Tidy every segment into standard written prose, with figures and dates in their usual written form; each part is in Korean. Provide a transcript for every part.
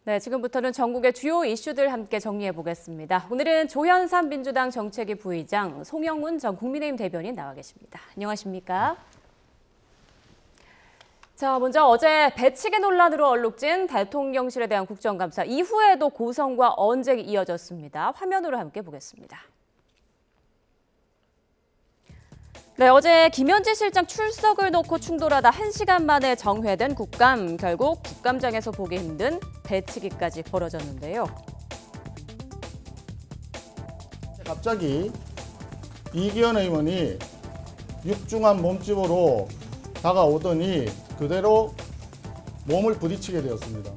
네, 지금부터는 전국의 주요 이슈들 함께 정리해 보겠습니다. 오늘은 조현삼 민주당 정책위 부의장, 송영훈 전 국민의힘 대변인 나와 계십니다. 안녕하십니까? 자, 먼저 어제 배치기 논란으로 얼룩진 대통령실에 대한 국정감사 이후에도 고성과 언쟁이 이어졌습니다. 화면으로 함께 보겠습니다. 네, 어제 김현지 실장 출석을 놓고 충돌하다 1시간 만에 정회된 국감. 결국 국감장에서 보기 힘든 배치기까지 벌어졌는데요. 갑자기 이기현 의원이 육중한 몸집으로 다가오더니 그대로 몸을 부딪히게 되었습니다.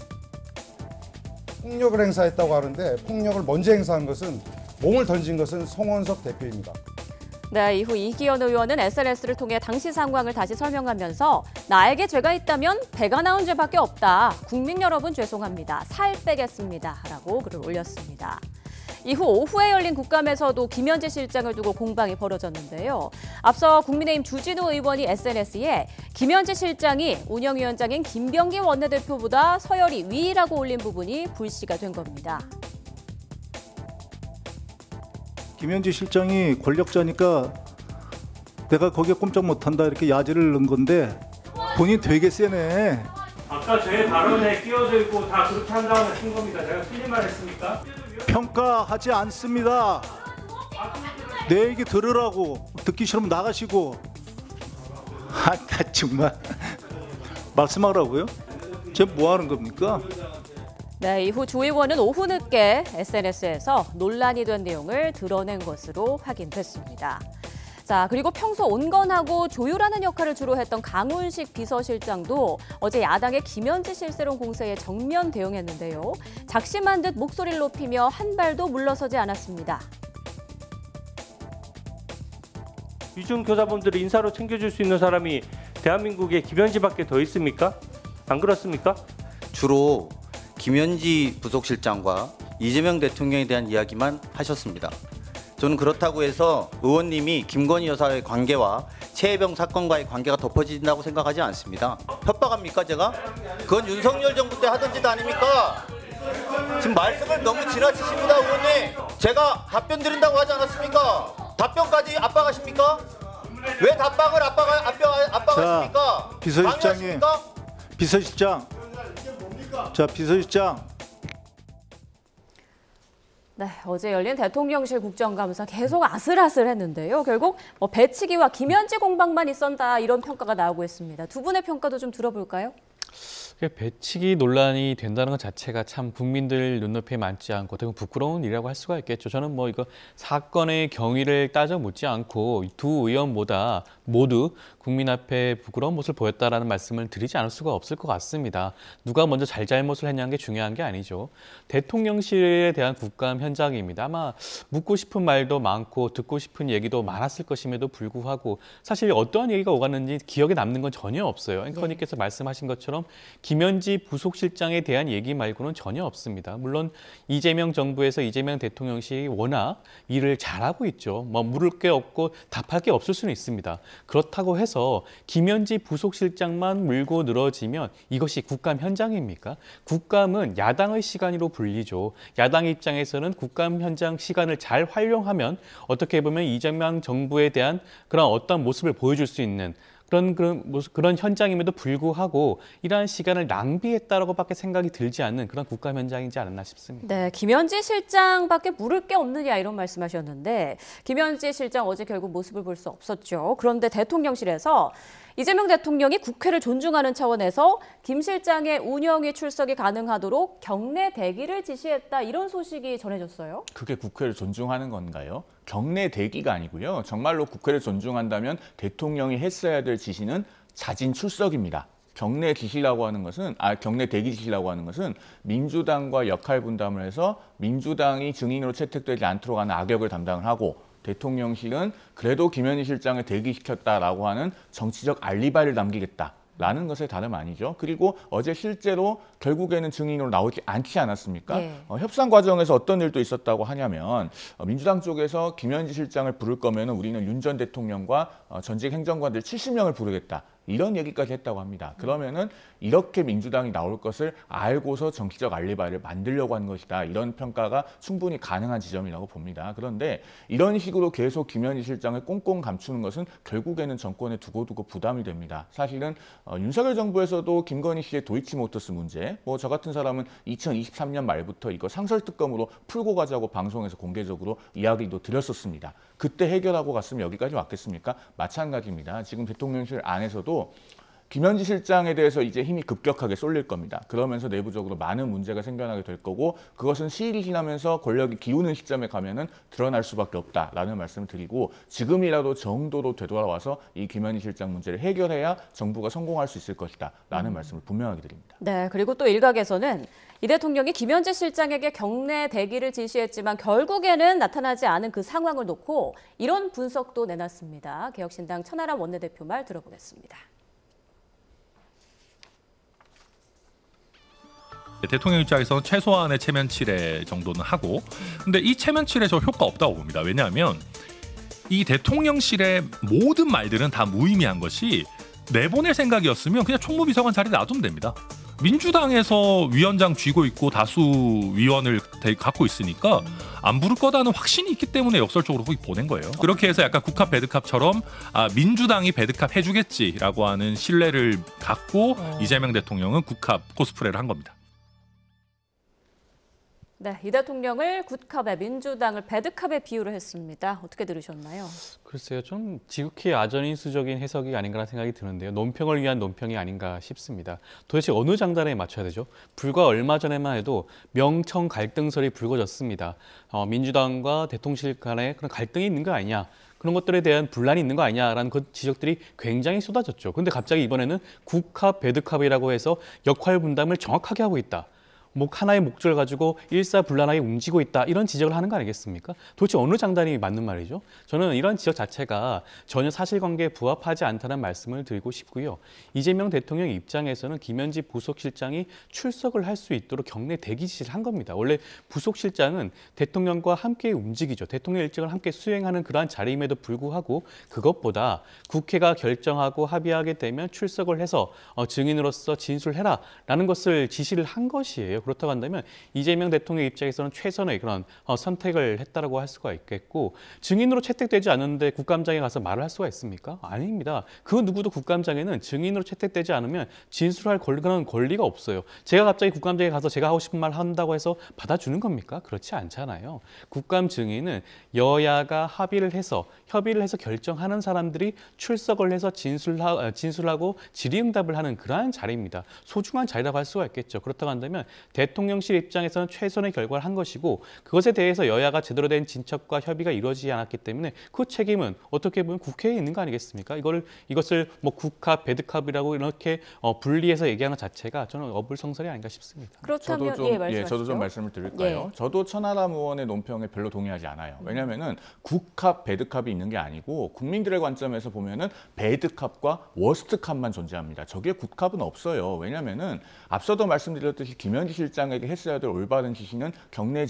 폭력을 행사했다고 하는데 폭력을 먼저 행사한 것은 몸을 던진 것은 송원석 대표입니다. 네, 이후 이기현 의원은 SNS를 통해 당시 상황을 다시 설명하면서 나에게 죄가 있다면 배가 나온 죄밖에 없다. 국민 여러분 죄송합니다. 살 빼겠습니다. 라고 글을 올렸습니다. 이후 오후에 열린 국감에서도 김현지 실장을 두고 공방이 벌어졌는데요. 앞서 국민의힘 주진우 의원이 SNS에 김현지 실장이 운영위원장인 김병기 원내대표보다 서열이 위라고 올린 부분이 불씨가 된 겁니다. 김현지 실장이 권력자니까 내가 거기에 꼼짝 못한다 이렇게 야지를 넣은 건데 본인 되게 세네. 아까 제 발언에 끼어들고 다 그렇게 한다고 하신 겁니다. 제가 틀린 말 했습니까? 평가하지 않습니다. 내 얘기 들으라고. 듣기 싫으면 나가시고. 나 정말 말씀하라고요? 지금 뭐 하는 겁니까? 네, 이후 조 의원은 오후 늦게 SNS에서 논란이 된 내용을 드러낸 것으로 확인됐습니다. 자, 그리고 평소 온건하고 조율하는 역할을 주로 했던 강훈식 비서실장도 어제 야당의 김현지 실세론 공세에 정면 대응했는데요. 작심한 듯 목소리를 높이며 한 발도 물러서지 않았습니다. 위중 교사분들을 인사로 챙겨줄 수 있는 사람이 대한민국에 김현지밖에 더 있습니까? 안 그렇습니까? 주로 김현지 부속실장과 이재명 대통령에 대한 이야기만 하셨습니다. 저는 그렇다고 해서 의원님이 김건희 여사의 관계와 최혜병 사건과의 관계가 덮어진다고 생각하지 않습니다. 협박합니까 제가? 그건 윤석열 정부 때 하던 짓 아닙니까? 지금 말씀을 너무 지나치십니다 의원님. 제가 답변 드린다고 하지 않았습니까? 답변까지 압박하십니까? 왜 답박을 압박하십니까? 자, 비서실장님. 비서실장. 자, 비서실장. 네, 어제 열린 대통령실 국정감사 계속 아슬아슬했는데요. 결국 배치기와 김현지 공방만 있었다 이런 평가가 나오고 있습니다. 두 분의 평가도 좀 들어볼까요? 배치기 논란이 된다는 것 자체가 참 국민들 눈높이에 맞지 않고 되게 부끄러운 일이라고 할 수가 있겠죠. 저는 이거 사건의 경위를 따져 묻지 않고 두 의원보다 모두 국민 앞에 부끄러운 모습을 보였다라는 말씀을 드리지 않을 수가 없을 것 같습니다. 누가 먼저 잘잘못을 했냐는 게 중요한 게 아니죠. 대통령실에 대한 국감 현장입니다. 아마 묻고 싶은 말도 많고 듣고 싶은 얘기도 많았을 것임에도 불구하고 사실 어떠한 얘기가 오갔는지 기억에 남는 건 전혀 없어요. 앵커님께서 말씀하신 것처럼 김현지 부속실장에 대한 얘기 말고는 전혀 없습니다. 물론 이재명 정부에서 이재명 대통령실이 워낙 일을 잘하고 있죠. 물을 게 없고 답할 게 없을 수는 있습니다. 그렇다고 해서 김현지 부속실장만 물고 늘어지면 이것이 국감 현장입니까? 국감은 야당의 시간으로 불리죠. 야당 입장에서는 국감 현장 시간을 잘 활용하면 어떻게 보면 이재명 정부에 대한 그런 어떤 모습을 보여줄 수 있는 그런 현장임에도 불구하고 이러한 시간을 낭비했다라고밖에 생각이 들지 않는 그런 국감 현장이지 않았나 싶습니다. 네, 김현지 실장밖에 물을 게 없느냐 이런 말씀하셨는데 김현지 실장 어제 결국 모습을 볼 수 없었죠. 그런데 대통령실에서 이재명 대통령이 국회를 존중하는 차원에서 김 실장의 운영위 출석이 가능하도록 경내 대기를 지시했다 이런 소식이 전해졌어요. 그게 국회를 존중하는 건가요? 경내 대기가 아니고요. 정말로 국회를 존중한다면 대통령이 했어야 될 지시는 자진 출석입니다. 경내 지시라고 하는 것은 경내 대기 지시라고 하는 것은 민주당과 역할 분담을 해서 민주당이 증인으로 채택되지 않도록 하는 악역을 담당을 하고 대통령실은 그래도 김현지 실장을 대기시켰다라고 하는 정치적 알리바이를 남기겠다라는 것의 다름 아니죠. 그리고 어제 실제로 결국에는 증인으로 나오지 않지 않았습니까? 협상 과정에서 어떤 일도 있었다고 하냐면 민주당 쪽에서 김현지 실장을 부를 거면 우리는 윤 전 대통령과 전직 행정관들 70명을 부르겠다. 이런 얘기까지 했다고 합니다. 그러면은 이렇게 민주당이 나올 것을 알고서 정치적 알리바이를 만들려고 하는 것이다. 이런 평가가 충분히 가능한 지점이라고 봅니다. 그런데 이런 식으로 계속 김현지 실장을 꽁꽁 감추는 것은 결국에는 정권에 두고두고 부담이 됩니다. 사실은 윤석열 정부에서도 김건희 씨의 도이치모터스 문제, 뭐 저 같은 사람은 2023년 말부터 이거 상설특검으로 풀고 가자고 방송에서 공개적으로 이야기도 드렸었습니다. 그때 해결하고 갔으면 여기까지 왔겠습니까? 마찬가지입니다. 지금 대통령실 안에서도 김현지 실장에 대해서 이제 힘이 급격하게 쏠릴 겁니다. 그러면서 내부적으로 많은 문제가 생겨나게 될 거고 그것은 시일이 지나면서 권력이 기우는 시점에 가면은 드러날 수밖에 없다라는 말씀을 드리고 지금이라도 정도로 되돌아와서 이 김현지 실장 문제를 해결해야 정부가 성공할 수 있을 것이다라는 말씀을 분명하게 드립니다. 네, 그리고 또 일각에서는 이 대통령이 김현지 실장에게 경내 대기를 지시했지만 결국에는 나타나지 않은 그 상황을 놓고 이런 분석도 내놨습니다. 개혁신당 천하람 원내대표 말 들어보겠습니다. 대통령 입장에서는 최소한의 체면 칠회 정도는 하고, 근데 이 체면 칠회 저 효과 없다고 봅니다. 왜냐하면 이 대통령실의 모든 말들은 다 무의미한 것이 내보낼 생각이었으면 그냥 총무비서관 자리 놔두면 됩니다. 민주당에서 위원장 쥐고 있고 다수 위원을 갖고 있으니까 안 부를 거다는 확신이 있기 때문에 역설적으로 거기 보낸 거예요. 그렇게 해서 약간 국합 배드캅처럼 민주당이 배드캅 해주겠지라고 하는 신뢰를 갖고 이재명 대통령은 국합 코스프레를 한 겁니다. 네, 이 대통령을 굿캅에 민주당을 배드캅에 비유를 했습니다. 어떻게 들으셨나요? 글쎄요, 좀 지극히 아전인수적인 해석이 아닌가라는 생각이 드는데요. 논평을 위한 논평이 아닌가 싶습니다. 도대체 어느 장단에 맞춰야 되죠? 불과 얼마 전에만 해도 명청 갈등설이 불거졌습니다. 민주당과 대통령실 간에 그런 갈등이 있는 거 아니냐, 그런 것들에 대한 분란이 있는 거 아니냐라는 그 지적들이 굉장히 쏟아졌죠. 그런데 갑자기 이번에는 국합, 배드캅이라고 해서 역할 분담을 정확하게 하고 있다. 하나의 목적을 가지고 일사불란하게 움직이고 있다, 이런 지적을 하는 거 아니겠습니까? 도대체 어느 장단이 맞는 말이죠? 저는 이런 지적 자체가 전혀 사실관계에 부합하지 않다는 말씀을 드리고 싶고요. 이재명 대통령 입장에서는 김현지 부속실장이 출석을 할 수 있도록 경내 대기 지시를 한 겁니다. 원래 부속실장은 대통령과 함께 움직이죠. 대통령 일정을 함께 수행하는 그러한 자리임에도 불구하고 그것보다 국회가 결정하고 합의하게 되면 출석을 해서 증인으로서 진술해라라는 것을 지시를 한 것이에요. 그렇다고 한다면 이재명 대통령 입장에서는 최선의 그런 선택을 했다라고 할 수가 있겠고, 증인으로 채택되지 않는데 국감장에 가서 말을 할 수가 있습니까? 아닙니다. 그 누구도 국감장에는 증인으로 채택되지 않으면 진술할 그런 권리가 없어요. 제가 갑자기 국감장에 가서 제가 하고 싶은 말 한다고 해서 받아주는 겁니까? 그렇지 않잖아요. 국감 증인은 여야가 협의를 해서 결정하는 사람들이 출석을 해서 진술하고 질의응답을 하는 그러한 자리입니다. 소중한 자리라고 할 수가 있겠죠. 그렇다고 한다면 대통령실 입장에서는 최선의 결과를 한 것이고, 그것에 대해서 여야가 제대로 된 진척과 협의가 이루어지지 않았기 때문에 그 책임은 어떻게 보면 국회에 있는 거 아니겠습니까? 이것을 국합, 배드캅이라고 이렇게 분리해서 얘기하는 자체가 저는 어불성설이 아닌가 싶습니다. 그렇다면 저도 좀 말씀을 드릴까요? 저도 천하람 의원의 논평에 별로 동의하지 않아요. 왜냐하면은 국합, 배드캅이 있는 게 아니고 국민들의 관점에서 보면은 배드캅과 워스트캅만 존재합니다. 저기에 굿캅은 없어요. 왜냐하면은 앞서도 말씀드렸듯이 김현지 실장에게 했어야 될 올바른 지시는 경내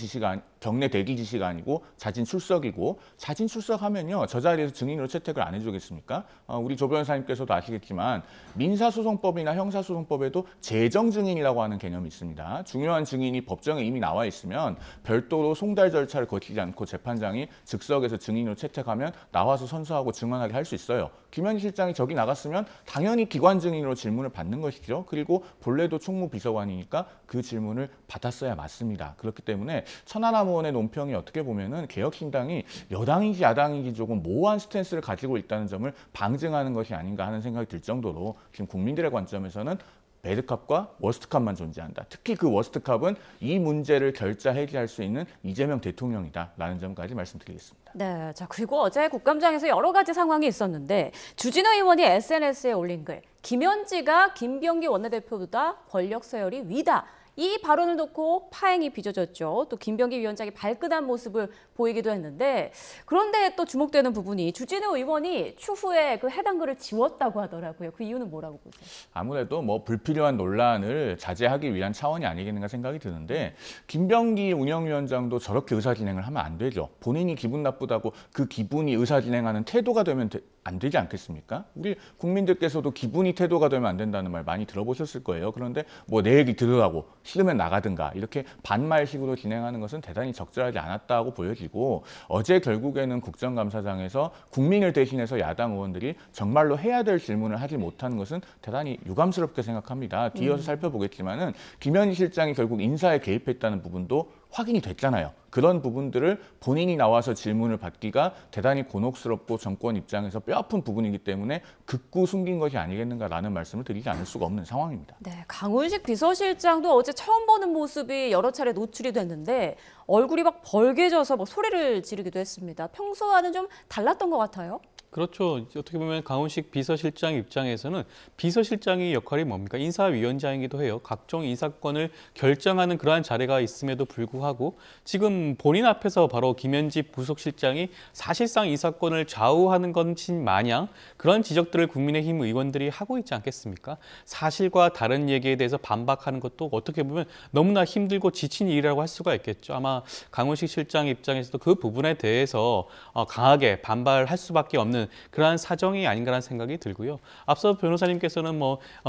대기 지시가 아니고 자진 출석이고, 자진 출석하면요, 저 자리에서 증인으로 채택을 안 해주겠습니까? 우리 조 변호사님께서도 아시겠지만 민사소송법이나 형사소송법에도 재정 증인이라고 하는 개념이 있습니다. 중요한 증인이 법정에 이미 나와 있으면 별도로 송달 절차를 거치지 않고 재판장이 즉석에서 증인으로 채택하면 나와서 선서하고 증언하게 할 수 있어요. 김현지 실장이 저기 나갔으면 당연히 기관 증인으로 질문을 받는 것이죠. 그리고 본래도 총무비서관이니까 그 질문을 받았어야 맞습니다. 그렇기 때문에 천하람 의원의 논평이 어떻게 보면은 개혁신당이 여당인지 야당인지 조금 모호한 스탠스를 가지고 있다는 점을 방증하는 것이 아닌가 하는 생각이 들 정도로 지금 국민들의 관점에서는 배드캅과 워스트캅만 존재한다. 특히 그 워스트캅은 이 문제를 해결할 수 있는 이재명 대통령이다라는 점까지 말씀드리겠습니다. 네, 자 그리고 어제 국감장에서 여러 가지 상황이 있었는데 주진우 의원이 SNS에 올린 글, 김현지가 김병기 원내대표보다 권력 서열이 위다. 이 발언을 놓고 파행이 빚어졌죠. 또 김병기 위원장이 발끈한 모습을 보이기도 했는데, 그런데 또 주목되는 부분이 주진우 의원이 추후에 그 해당 글을 지웠다고 하더라고요. 그 이유는 뭐라고 보세요? 아무래도 불필요한 논란을 자제하기 위한 차원이 아니겠는가 생각이 드는데, 김병기 운영위원장도 저렇게 의사진행을 하면 안 되죠. 본인이 기분 나쁘다고 그 기분이 의사진행하는 태도가 되면 안 되지 않겠습니까? 우리 국민들께서도 기분이 태도가 되면 안 된다는 말 많이 들어보셨을 거예요. 그런데 뭐 내 얘기 들으라고 싫으면 나가든가 이렇게 반말식으로 진행하는 것은 대단히 적절하지 않았다고 보여지고 어제 결국에는 국정감사장에서 국민을 대신해서 야당 의원들이 정말로 해야 될 질문을 하지 못한 것은 대단히 유감스럽게 생각합니다. 뒤이어서 살펴보겠지만은 김현지 실장이 결국 인사에 개입했다는 부분도 확인이 됐잖아요. 그런 부분들을 본인이 나와서 질문을 받기가 대단히 곤혹스럽고 정권 입장에서 뼈아픈 부분이기 때문에 극구 숨긴 것이 아니겠는가라는 말씀을 드리지 않을 수가 없는 상황입니다. 네, 강훈식 비서실장도 어제 처음 보는 모습이 여러 차례 노출이 됐는데 얼굴이 막 벌개져서 막 소리를 지르기도 했습니다. 평소와는 좀 달랐던 것 같아요. 그렇죠. 어떻게 보면 강훈식 비서실장 입장에서는 비서실장의 역할이 뭡니까? 인사위원장이기도 해요. 각종 인사권을 결정하는 그러한 자리가 있음에도 불구하고 지금 본인 앞에서 바로 김현지 부속실장이 사실상 인사권을 좌우하는 것인 마냥 그런 지적들을 국민의힘 의원들이 하고 있지 않겠습니까? 사실과 다른 얘기에 대해서 반박하는 것도 어떻게 보면 너무나 힘들고 지친 일이라고 할 수가 있겠죠. 아마 강훈식 실장 입장에서도 그 부분에 대해서 강하게 반발할 수밖에 없는 그러한 사정이 아닌가라는 생각이 들고요. 앞서 변호사님께서는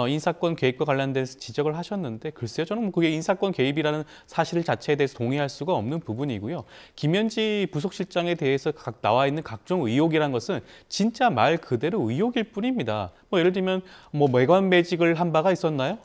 인사권 개입과 관련돼서 지적을 하셨는데 글쎄요, 저는 그게 인사권 개입이라는 사실 자체에 대해서 동의할 수가 없는 부분이고요. 김현지 부속실장에 대해서 나와 있는 각종 의혹이란 것은 진짜 말 그대로 의혹일 뿐입니다. 예를 들면 매관 매직을 한 바가 있었나요?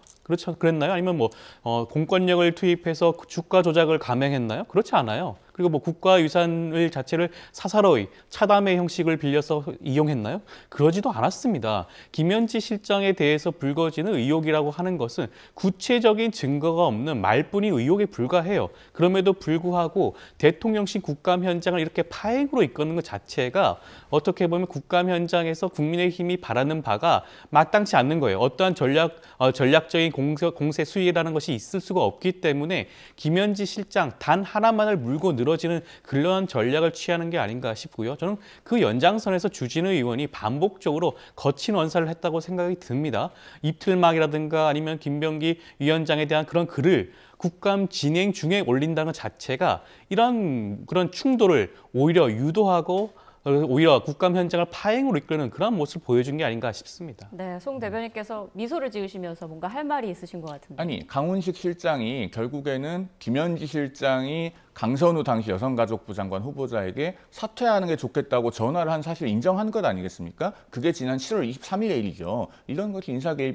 그랬나요? 아니면 공권력을 투입해서 주가 조작을 감행했나요? 그렇지 않아요. 그리고 국가유산을 자체를 사사로이 차담의 형식을 빌려서 이용했나요? 그러지도 않았습니다. 김현지 실장에 대해서 불거지는 의혹이라고 하는 것은 구체적인 증거가 없는 말뿐이 의혹에 불과해요. 그럼에도 불구하고 대통령실 국감 현장을 이렇게 파행으로 이끄는 것 자체가 어떻게 보면 국감 현장에서 국민의힘이 바라는 바가 마땅치 않는 거예요. 어떠한 전략적인 공세 수위라는 것이 있을 수가 없기 때문에 김현지 실장 단 하나만을 물고 늘어지는 그러한 전략을 취하는 게 아닌가 싶고요. 저는 그 연장선에서 주진우 의원이 반복적으로 거친 언사를 했다고 생각이 듭니다. 이틀막이라든가 아니면 김병기 위원장에 대한 그런 글을 국감 진행 중에 올린다는 것 자체가 그런 충돌을 오히려 유도하고 오히려 국감 현장을 파행으로 이끄는 그런 모습을 보여준 게 아닌가 싶습니다. 네, 송 대변인께서 미소를 지으시면서 뭔가 할 말이 있으신 것 같은데. 아니, 강훈식 실장이 결국에는 김현지 실장이 강선우 당시 여성가족부 장관 후보자에게 사퇴하는 게 좋겠다고 전화를 한 사실을 인정한 것 아니겠습니까? 그게 지난 7월 23일의 일이죠. 이런 것이 인사개입이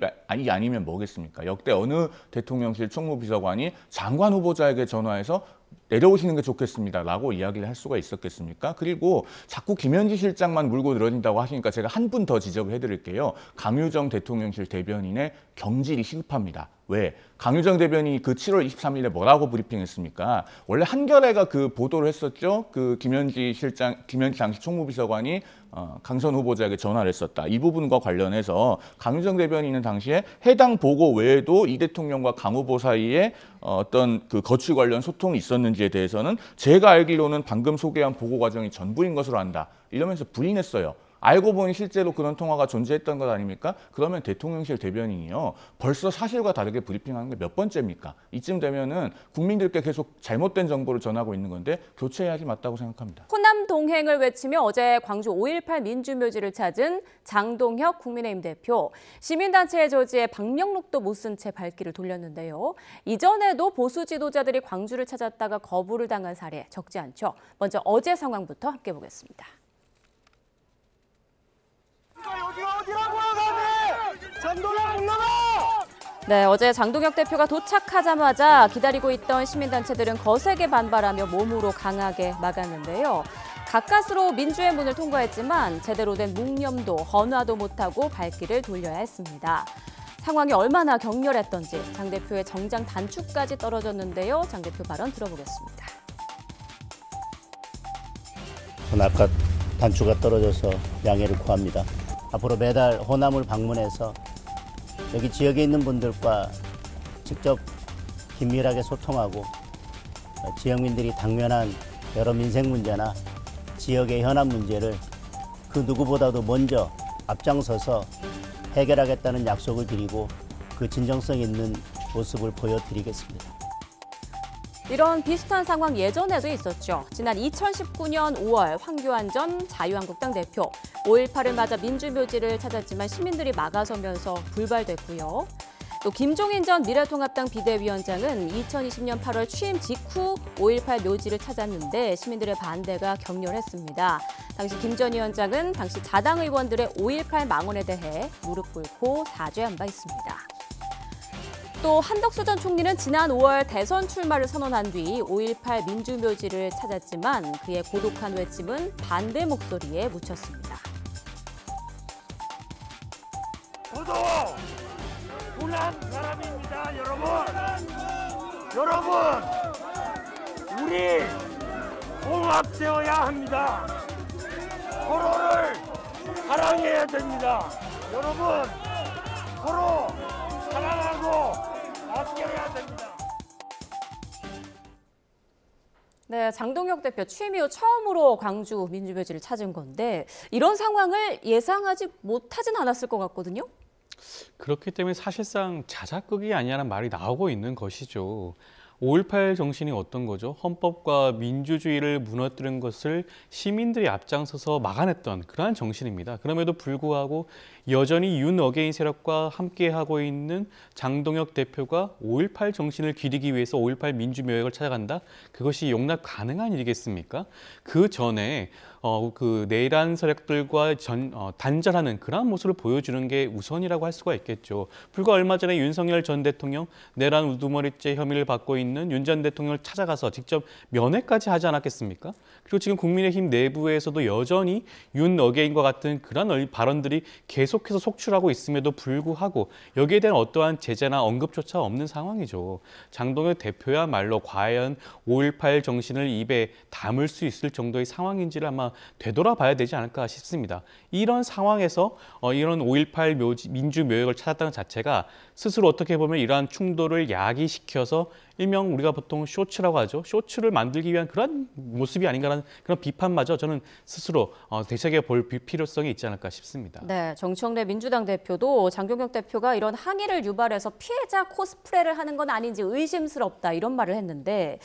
아니면 뭐겠습니까? 역대 어느 대통령실 총무비서관이 장관 후보자에게 전화해서 내려오시는 게 좋겠습니다라고 이야기를 할 수가 있었겠습니까? 그리고 자꾸 김현지 실장만 물고 늘어진다고 하시니까 제가 한 분 더 지적을 해드릴게요. 강유정 대통령실 대변인의 경질이 시급합니다. 왜? 강유정 대변인이 그 7월 23일에 뭐라고 브리핑했습니까? 원래 한겨레가 그 보도를 했었죠. 그 김현지 당시 총무비서관이 강선 후보자에게 전화를 했었다. 이 부분과 관련해서 강유정 대변인은 당시에 해당 보고 외에도 이 대통령과 강 후보 사이에 어떤 그 거취 관련 소통이 있었는지에 대해서는 제가 알기로는 방금 소개한 보고 과정이 전부인 것으로 안다. 이러면서 부인했어요. 알고 보니 실제로 그런 통화가 존재했던 것 아닙니까? 그러면 대통령실 대변인이요. 벌써 사실과 다르게 브리핑하는 게 몇 번째입니까? 이쯤 되면은 국민들께 계속 잘못된 정보를 전하고 있는 건데 교체해야지 맞다고 생각합니다. 호남 동행을 외치며 어제 광주 5.18 민주묘지를 찾은 장동혁 국민의힘 대표. 시민단체의 저지에 방명록도 못 쓴 채 발길을 돌렸는데요. 이전에도 보수 지도자들이 광주를 찾았다가 거부를 당한 사례 적지 않죠. 먼저 어제 상황부터 함께 보겠습니다. 여기가 어디라고 하가네! 장동혁 못 나가! 네, 어제 장동혁 대표가 도착하자마자 기다리고 있던 시민단체들은 거세게 반발하며 몸으로 강하게 막았는데요. 가까스로 민주의 문을 통과했지만 제대로 된 묵념도 헌화도 못하고 발길을 돌려야 했습니다. 상황이 얼마나 격렬했던지 장 대표의 정장 단추까지 떨어졌는데요. 장 대표 발언 들어보겠습니다. 아까 단추가 떨어져서 양해를 구합니다. 앞으로 매달 호남을 방문해서 여기 지역에 있는 분들과 직접 긴밀하게 소통하고 지역민들이 당면한 여러 민생 문제나 지역의 현안 문제를 그 누구보다도 먼저 앞장서서 해결하겠다는 약속을 드리고 그 진정성 있는 모습을 보여드리겠습니다. 이런 비슷한 상황 예전에도 있었죠. 지난 2019년 5월 황교안 전 자유한국당 대표, 5.18을 맞아 민주묘지를 찾았지만 시민들이 막아서면서 불발됐고요. 또 김종인 전 미래통합당 비대위원장은 2020년 8월 취임 직후 5.18 묘지를 찾았는데 시민들의 반대가 격렬했습니다. 당시 김 전 위원장은 당시 자당 의원들의 5.18 망언에 대해 무릎 꿇고 사죄한 바 있습니다. 또 한덕수 전 총리는 지난 5월 대선 출마를 선언한 뒤 5.18 민주묘지를 찾았지만 그의 고독한 외침은 반대 목소리에 묻혔습니다. 저도 불안 사람입니다, 여러분. 여러분, 우리 통합되어야 합니다. 서로를 사랑해야 됩니다. 여러분, 서로 사랑하고 아껴야 됩니다. 네, 장동혁 대표 취임 이후 처음으로 광주 민주묘지를 찾은 건데 이런 상황을 예상하지 못하진 않았을 것 같거든요. 그렇기 때문에 사실상 자작극이 아니라는 말이 나오고 있는 것이죠. 5.18 정신이 어떤 거죠? 헌법과 민주주의를 무너뜨린 것을 시민들이 앞장서서 막아냈던 그러한 정신입니다. 그럼에도 불구하고 여전히 윤 어게인 세력과 함께하고 있는 장동혁 대표가 5.18 정신을 기리기 위해서 5.18 민주묘역을 찾아간다? 그것이 용납 가능한 일이겠습니까? 그 전에 그 내란 세력들과 단절하는 그러한 모습을 보여주는 게 우선이라고 할 수가 있겠죠. 불과 얼마 전에 윤석열 전 대통령 내란 우두머리죄 혐의를 받고 있는 윤 전 대통령을 찾아가서 직접 면회까지 하지 않았겠습니까? 그리고 지금 국민의힘 내부에서도 여전히 윤 어게인과 같은 그런 발언들이 계속해서 속출하고 있음에도 불구하고 여기에 대한 어떠한 제재나 언급조차 없는 상황이죠. 장동혁 대표야말로 과연 5.18 정신을 입에 담을 수 있을 정도의 상황인지를 아마 되돌아봐야 되지 않을까 싶습니다. 이런 상황에서 이런 5.18 민주묘역을 찾았다는 자체가 스스로 어떻게 보면 이러한 충돌을 야기시켜서 일명 우리가 보통 쇼츠라고 하죠. 쇼츠를 만들기 위한 그런 모습이 아닌가라는 그런 비판마저 저는 스스로 되새겨볼 필요성이 있지 않을까 싶습니다. 네, 정청래 민주당 대표도 장동혁 대표가 이런 항의를 유발해서 피해자 코스프레를 하는 건 아닌지 의심스럽다 이런 말을 했는데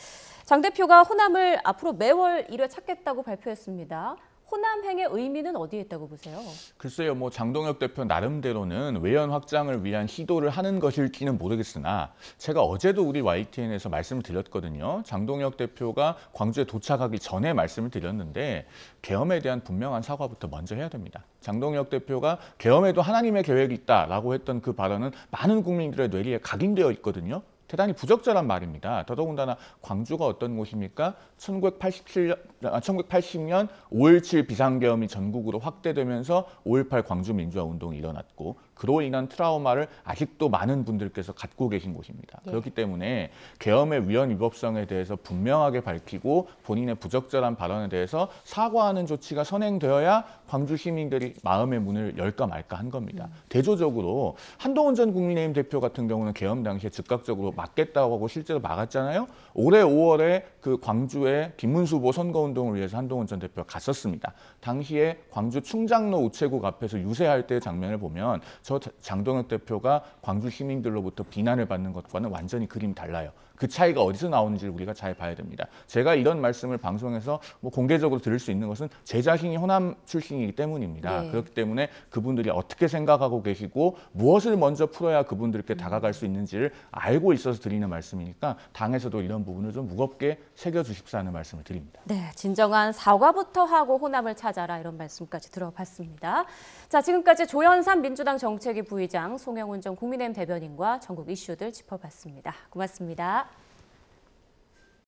장 대표가 호남을 앞으로 매월 1회 찾겠다고 발표했습니다. 호남행의 의미는 어디에 있다고 보세요? 글쎄요, 뭐 장동혁 대표 나름대로는 외연 확장을 위한 시도를 하는 것일지는 모르겠으나 제가 어제도 우리 YTN에서 말씀을 드렸거든요. 장동혁 대표가 광주에 도착하기 전에 말씀을 드렸는데 계엄에 대한 분명한 사과부터 먼저 해야 됩니다. 장동혁 대표가 계엄에도 하나님의 계획이 있다라고 했던 그 발언은 많은 국민들의 뇌리에 각인되어 있거든요. 대단히 부적절한 말입니다. 더더군다나 광주가 어떤 곳입니까? 1980년 5.17 비상계엄이 전국으로 확대되면서 5.18 광주 민주화 운동이 일어났고 그로 인한 트라우마를 아직도 많은 분들께서 갖고 계신 곳입니다. 그렇기 때문에 계엄의 위헌 위법성에 대해서 분명하게 밝히고 본인의 부적절한 발언에 대해서 사과하는 조치가 선행되어야 광주 시민들이 마음의 문을 열까 말까 한 겁니다. 대조적으로 한동훈 전 국민의힘 대표 같은 경우는 계엄 당시에 즉각적으로 막겠다고 하고 실제로 막았잖아요. 올해 5월에 그 광주에 김문수 후보 선거운동을 위해서 한동훈 전 대표가 갔었습니다. 당시에 광주 충장로 우체국 앞에서 유세할 때의 장면을 보면 저 장동혁 대표가 광주 시민들로부터 비난을 받는 것과는 완전히 그림이 달라요. 그 차이가 어디서 나오는지를 우리가 잘 봐야 됩니다. 제가 이런 말씀을 방송에서 뭐 공개적으로 들을 수 있는 것은 제 자신이 호남 출신이기 때문입니다. 그렇기 때문에 그분들이 어떻게 생각하고 계시고 무엇을 먼저 풀어야 그분들께 다가갈 수 있는지를 알고 있어서 드리는 말씀이니까 당에서도 이런 부분을 좀 무겁게 새겨주십사 하는 말씀을 드립니다. 네, 진정한 사과부터 하고 호남을 찾아라 이런 말씀까지 들어봤습니다. 자, 지금까지 조현삼 민주당 정책위 부의장, 송영훈 전 국민의힘 대변인과 전국 이슈들 짚어봤습니다. 고맙습니다.